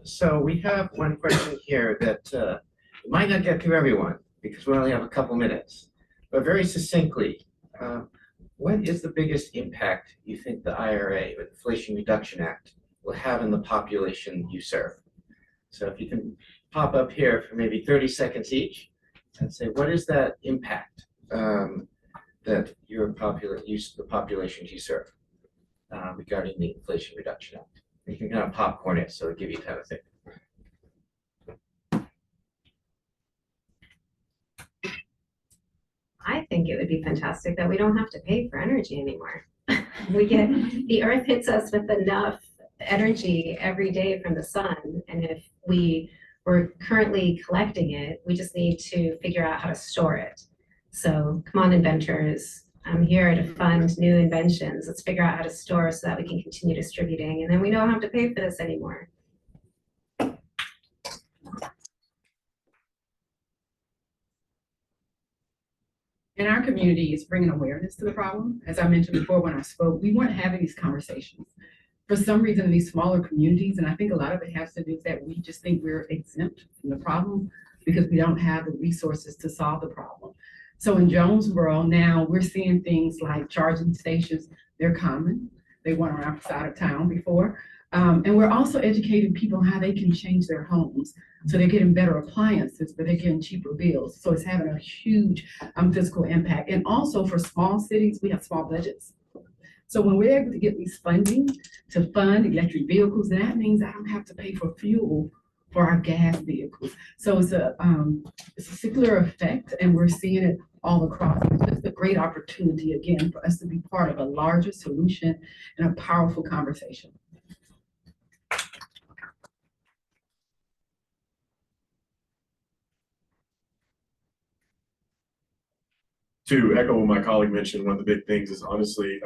So we have one question here that might not get to everyone because we only have a couple minutes, but very succinctly, what is the biggest impact you think the IRA, or the Inflation Reduction Act, will have in the population you serve? So if you can pop up here for maybe 30 seconds each and say, what is that impact that the populations you serve regarding the Inflation Reduction Act? You can kind of popcorn it, so it'll give you time to think. I think it would be fantastic that we don't have to pay for energy anymore. The earth hits us with enough energy every day from the sun, and if we're currently collecting it, we just need to figure out how to store it. So come on, inventors. I'm here to fund new inventions. Let's figure out how to store so that we can continue distributing, and then we don't have to pay for this anymore. And our community is bringing awareness to the problem. As I mentioned before when I spoke, we weren't having these conversations. For some reason, in these smaller communities, and I think a lot of it has to do with that we just think we're exempt from the problem because we don't have the resources to solve the problem. So in Jonesboro now, we're seeing things like charging stations. They're common. They weren't outside of town before. And we're also educating people on how they can change their homes. So they're getting better appliances, but they're getting cheaper bills. So it's having a huge physical impact. And also for small cities, we have small budgets. So when we're able to get these funding to fund electric vehicles, that means I don't have to pay for fuel for our gas vehicles. So it's a circular effect, and we're seeing it all across. It's just a great opportunity, again, for us to be part of a larger solution and a powerful conversation. To echo what my colleague mentioned, one of the big things is honestly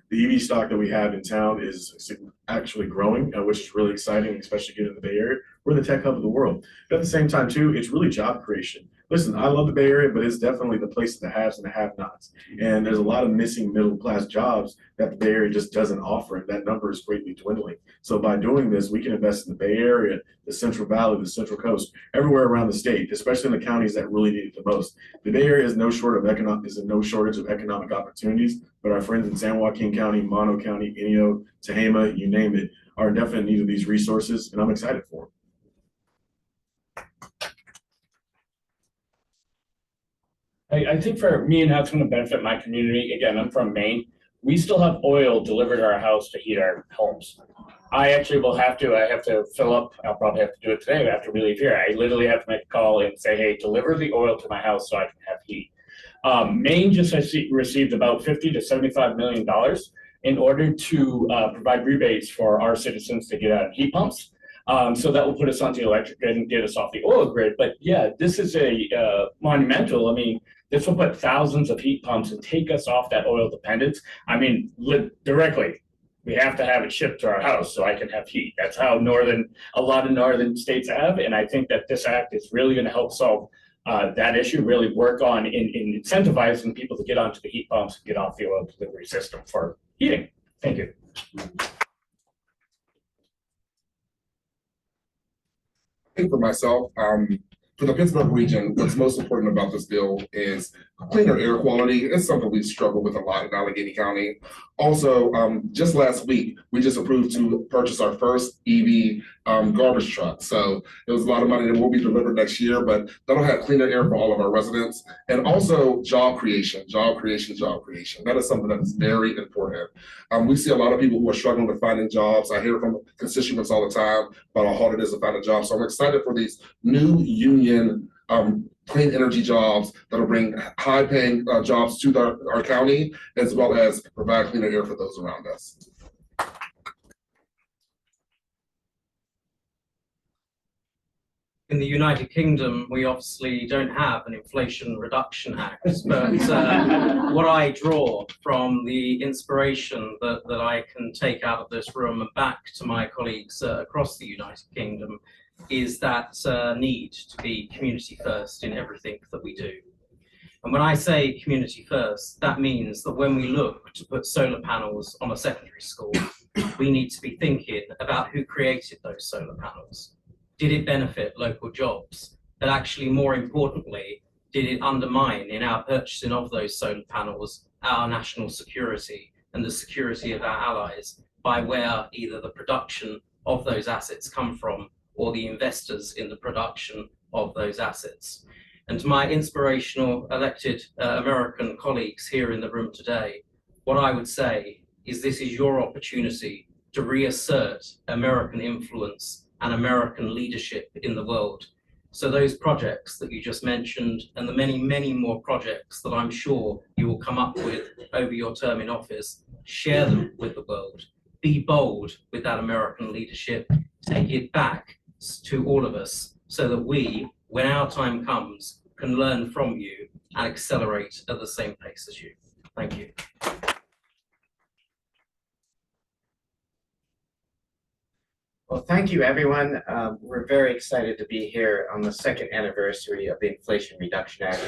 the EV stock that we have in town is actually growing, which is really exciting, especially given the Bay Area. We're the tech hub of the world. But at the same time, too, it's really job creation. Listen, I love the Bay Area, but it's definitely the place of the haves and the have-nots. And there's a lot of missing middle-class jobs that the Bay Area just doesn't offer, and that number is greatly dwindling. So by doing this, we can invest in the Bay Area, the Central Valley, the Central Coast, everywhere around the state, especially in the counties that really need it the most. The Bay Area is in no shortage of economic opportunities, but our friends in San Joaquin County, Mono County, Inyo, Tehama, you name it, are in definite need of these resources, and I'm excited for them. I think for me and how it's going to benefit my community, again, I'm from Maine. We still have oil delivered to our house to heat our homes. I have to fill up, I'll probably have to do it today after we leave here. I literally have to make a call and say, hey, deliver the oil to my house so I can have heat. Maine just received about $50 to $75 million in order to provide rebates for our citizens to get out of heat pumps. So that will put us onto the electric grid and get us off the oil grid. But yeah, this is a monumental. I mean, this will put thousands of heat pumps and take us off that oil dependence. I mean, directly, we have to have it shipped to our house so I can have heat. That's how a lot of northern states have. And I think that this act is really going to help solve that issue, really work on in incentivizing people to get onto the heat pumps and get off the oil delivery system for heating. Thank you. I think for myself, for the Pittsburgh region, what's most important about this bill is cleaner air quality. It's something we struggle with a lot in Allegheny County. Also, just last week, we just approved to purchase our first EV garbage truck. So it was a lot of money that will be delivered next year, but that'll have cleaner air for all of our residents. And also job creation. That is something that is very important. We see a lot of people who are struggling with finding jobs. I hear from constituents all the time about how hard it is to find a job. So I'm excited for these new union clean energy jobs that'll bring high-paying jobs to our county, as well as provide cleaner air for those around us. In the United Kingdom, we obviously don't have an Inflation Reduction Act, but what I draw from the inspiration that I can take out of this room and back to my colleagues across the United Kingdom is that need to be community first in everything that we do. And when I say community first, that means that when we look to put solar panels on a secondary school, we need to be thinking about who created those solar panels. Did it benefit local jobs? But actually, more importantly, did it undermine in our purchasing of those solar panels our national security and the security of our allies by where either the production of those assets come from or the investors in the production of those assets? And to my inspirational elected American colleagues here in the room today, what I would say is this is your opportunity to reassert American influence and American leadership in the world. So those projects that you just mentioned and the many, many more projects that I'm sure you will come up with over your term in office, share them with the world. Be bold with that American leadership. Take it back to all of us so that we, when our time comes, can learn from you and accelerate at the same pace as you. Thank you. Well, thank you, everyone. We're very excited to be here on the second anniversary of the Inflation Reduction Act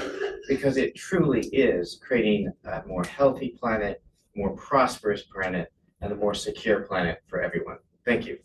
because it truly is creating a more healthy planet, more prosperous planet, and a more secure planet for everyone. Thank you.